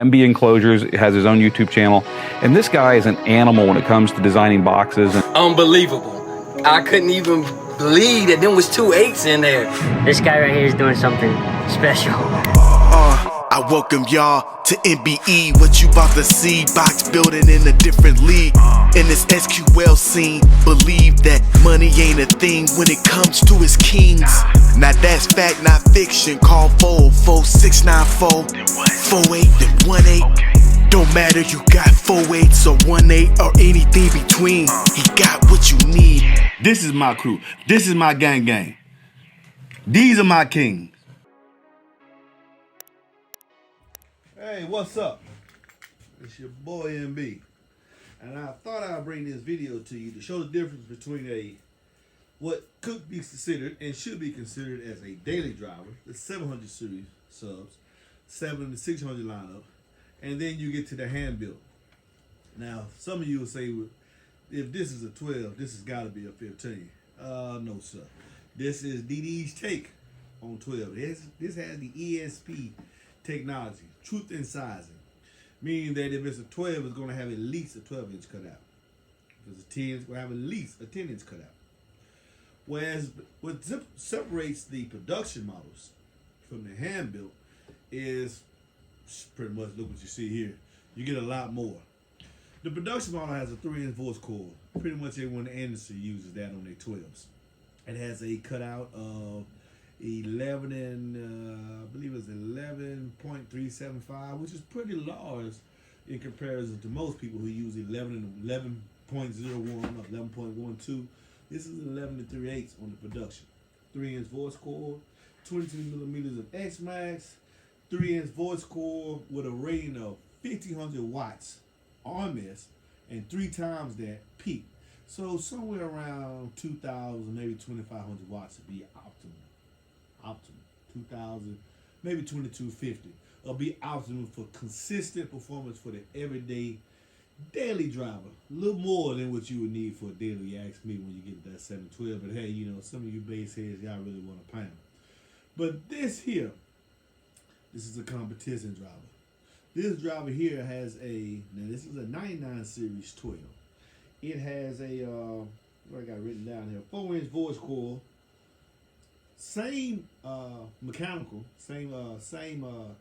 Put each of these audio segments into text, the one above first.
MB Enclosures has his own YouTube channel, and this guy is an animal when it comes to designing boxes. Unbelievable. I couldn't even believe that there was 2 8s in there. This guy right here is doing something special. I welcome y'all to MBE. What you about to see, box building in a different league. In this SQL scene, believe that money ain't a thing when it comes to his kings. Now that's fact, not fiction. Call 44694 48 then 18. Don't matter, you got 4 8s or 1 8 or anything between. He got what you need. This is my crew. This is my gang. These are my kings. Hey, what's up? It's your boy MB, and I thought I'd bring this video to you to show the difference between what could be considered and should be considered as a daily driver, the 700 series subs, 7 to 600 lineup, and then you get to the hand-built. Now, some of you will say, well, if this is a 12, this has got to be a 15. No, sir. This is DD's take on 12. This has the ESP technology, truth in sizing, meaning that if it's a 12, it's going to have at least a 12-inch cutout. If it's a 10, it's going to have at least a 10-inch cutout. Whereas what separates the production models from the hand-built is pretty much, look what you see here. You get a lot more. The production model has a 3-inch voice cord. Pretty much everyone in the industry uses that on their 12s. It has a cutout of 11 and I believe it's 11.375, which is pretty large in comparison to most people who use 11 and 11.01 or 11.12. This is 11 and 3/8 on the production. 3-inch voice cord, 22 millimeters of X-Max, 3-inch voice cord with a rating of 1500 watts RMS and 3 times that peak. So somewhere around 2,000, maybe 2,500 watts would be optimal. 2,000, maybe 2,250. It'll be optimal for consistent performance for the everyday daily driver. A little more than what you would need for a daily, you ask me, when you get that 712. But hey, you know, some of you base heads, y'all really want to pound. But this here, this is a competition driver. This driver here has now this is a 99 series 12. It has what I got written down here, 4-inch voice cord, same mechanical, same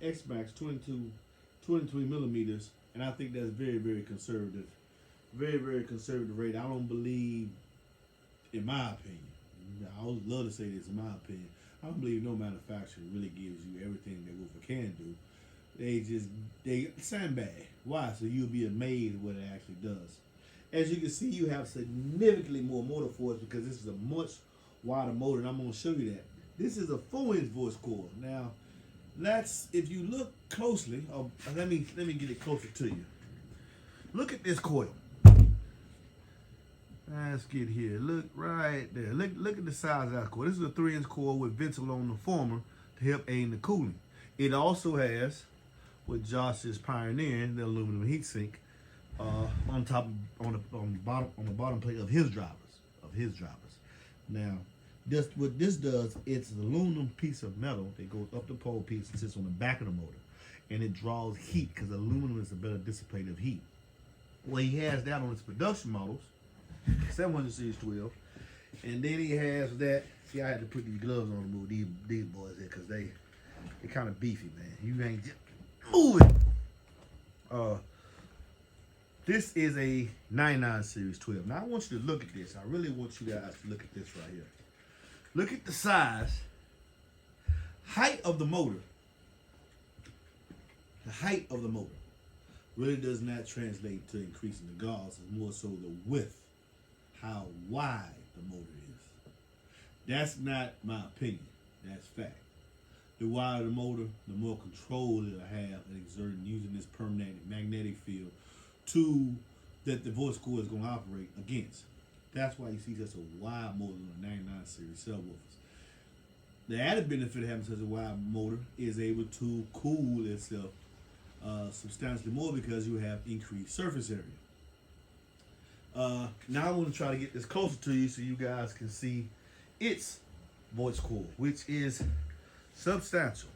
X-Max, 23 millimeters, and I think that's very, very conservative. Very, very conservative rate. I don't believe, in my opinion, I always love to say this, in my opinion, I don't believe no manufacturer really gives you everything that Woofer can do. They sandbag. Why? So you'll be amazed what it actually does. As you can see, you have significantly more motor force because this is a much wider motor, and I'm going to show you that. This is a 4-inch voice cord. Now, if you look closely, let me get it closer to you. Look at this coil. Let's get here. Look right there. Look at the size of that coil. This is a 3-inch coil with ventil on the former to help aid in the cooling. It also has what Josh is pioneering, the aluminum heatsink, on top on the bottom plate of his drivers. Now, what this does, it's an aluminum piece of metal that goes up the pole piece and sits on the back of the motor, and it draws heat because aluminum is a better dissipator of heat. Well, he has that on his production models, 700 series 12, and then he has that. See, I had to put these gloves on to move these boys here because they kind of beefy, man. You ain't just moving. This is a 99 series 12. Now I want you to look at this. I really want you guys to look at this right here. Look at the size, height of the motor. The height of the motor really does not translate to increasing the gauge. It's more so the width, how wide the motor is. That's not my opinion. That's fact. The wider the motor, the more control it'll have in exerting using this permanent magnetic field that the voice cord is going to operate against. That's why you see such a wide motor on a 99 series subwoofers. The added benefit of having such a wide motor is able to cool itself substantially more because you have increased surface area. Now I want to try to get this closer to you so you guys can see its voice cord, which is substantial.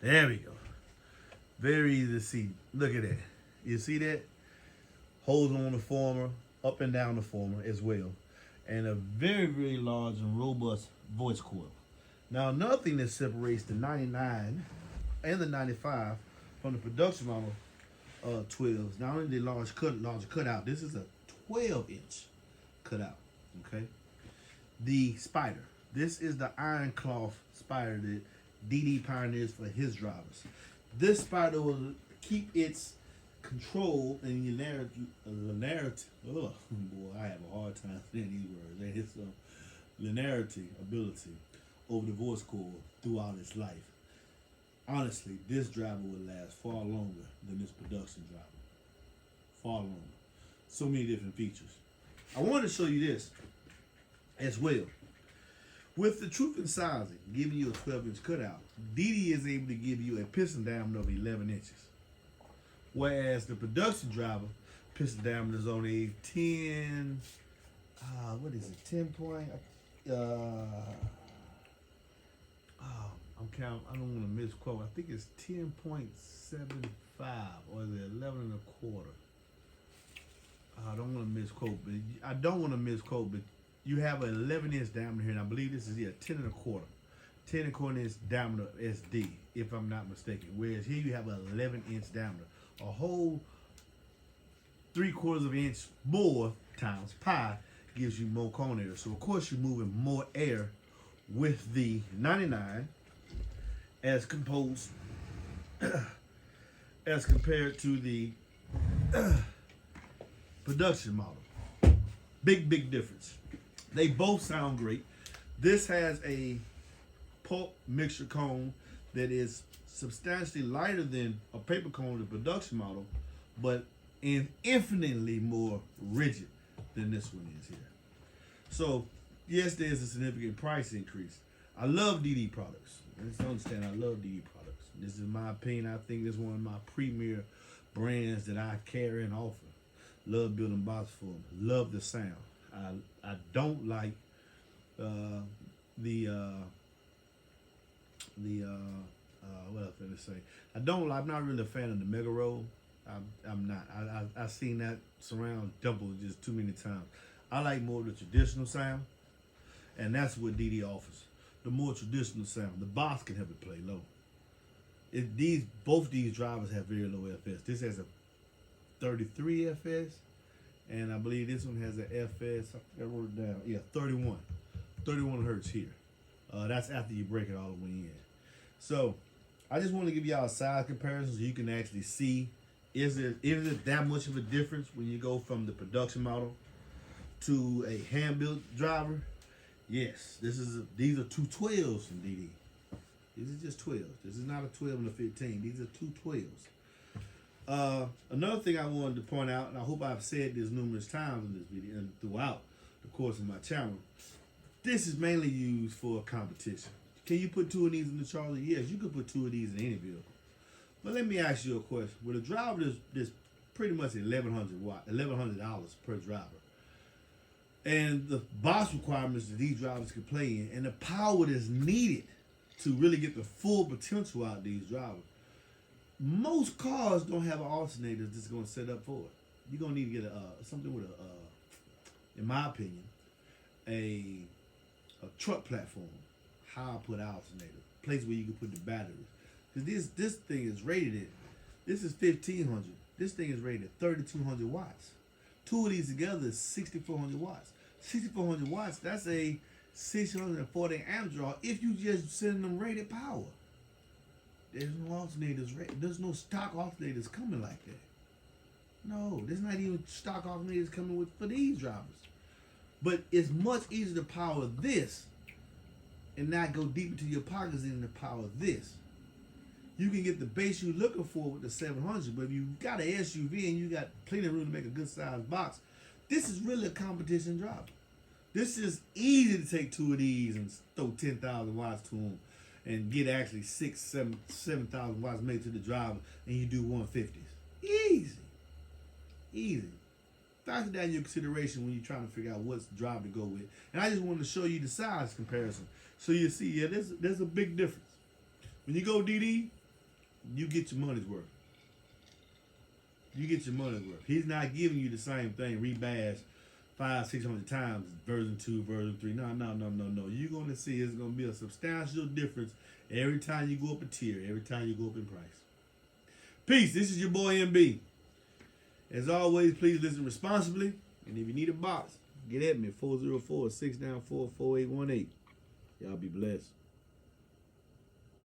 There we go. Very easy to see. Look at that. You see that? Holes on the former, up and down the former as well. And a very, very large and robust voice coil. Now, another thing that separates the 99 and the 95 from the production model 12s, not only the larger cutout, this is a 12-inch cutout, okay? The Spider. This is the iron cloth Spider that DD pioneers for his drivers. This Spider will keep its control and linearity. Oh boy, I have a hard time saying these words. And its linearity ability over the voice coil throughout its life. Honestly, this driver will last far longer than this production driver. Far longer. So many different features. I wanted to show you this as well. With the truth in sizing, giving you a 12-inch cutout, DD is able to give you a piston diameter of 11 inches. Whereas the production driver, piston diameter is only 10, what is it, 10 point, I'm counting, I don't want to misquote, I think it's 10.75, or is it 11 and a quarter? I don't want to misquote, but you have an 11-inch diameter here, and I believe this is 10 and a quarter. 10 and a quarter inch diameter SD, if I'm not mistaken. Whereas here you have an 11-inch diameter. A whole 3/4 of an inch more times pi gives you more cone air. So of course you're moving more air with the 99 as composed as compared to the production model. Big difference. They both sound great. This has a pulp mixture cone that is substantially lighter than a paper cone, the production model, but infinitely more rigid than this one is here. So yes, there's a significant price increase. I love DD products. Let's understand, I love DD products. This is my opinion. I think this is one of my premier brands that I carry and offer. Love building box for them. Love the sound. I don't like what else did I say? I'm not really a fan of the Mega Roll. I'm not. I've seen that surround double just too many times. I like more of the traditional sound, and that's what DD offers. The more traditional sound. The box can help it play low. Both these drivers have very low FS. This has a 33 FS, and I believe this one has an FS. I wrote it down. Yeah, 31. 31 hertz here. That's after you break it all the way in. So I just want to give y'all a size comparison so you can actually see, is it that much of a difference when you go from the production model to a hand-built driver? Yes, these are two 12s from DD. These are just 12s. This is not a 12 and a 15. These are two 12s. Another thing I wanted to point out, and I hope I've said this numerous times in this video and throughout the course of my channel, this is mainly used for competition. Can you put two of these in the Charger? Yes, you could put two of these in any vehicle. But let me ask you a question. With a driver that's pretty much $1,100 per driver, and the box requirements that these drivers can play in, and the power that's needed to really get the full potential out of these drivers, most cars don't have an alternator that's going to set up for it. You're going to need to get something with in my opinion, a truck platform, high output alternator, place where you can put the batteries. Because this thing is rated this is 1500. This thing is rated 3200 watts. Two of these together is 6400 watts. 6400 watts, that's a 640 amp draw if you just send them rated power. There's no alternators, there's no stock alternators coming like that. No, there's not even stock alternators coming for these drivers. But it's much easier to power this and not go deep into your pockets than to power this. You can get the base you're looking for with the 700, but if you got an SUV and you got plenty of room to make a good sized box, this is really a competition driver. This is easy to take two of these and throw 10,000 watts to them and get actually 7,000 watts made to the driver, and you do 150s. Easy. Factor that in your consideration when you're trying to figure out what drive to go with. And I just wanted to show you the size comparison. So you see, yeah, there's a big difference. When you go DD, you get your money's worth. You get your money's worth. He's not giving you the same thing rebadged 500-600 times, version 2, version 3. No. You're going to see it's going to be a substantial difference every time you go up a tier, every time you go up in price. Peace. This is your boy MB. As always, please listen responsibly. And if you need a box, get at me, 404-694-4818. Y'all be blessed.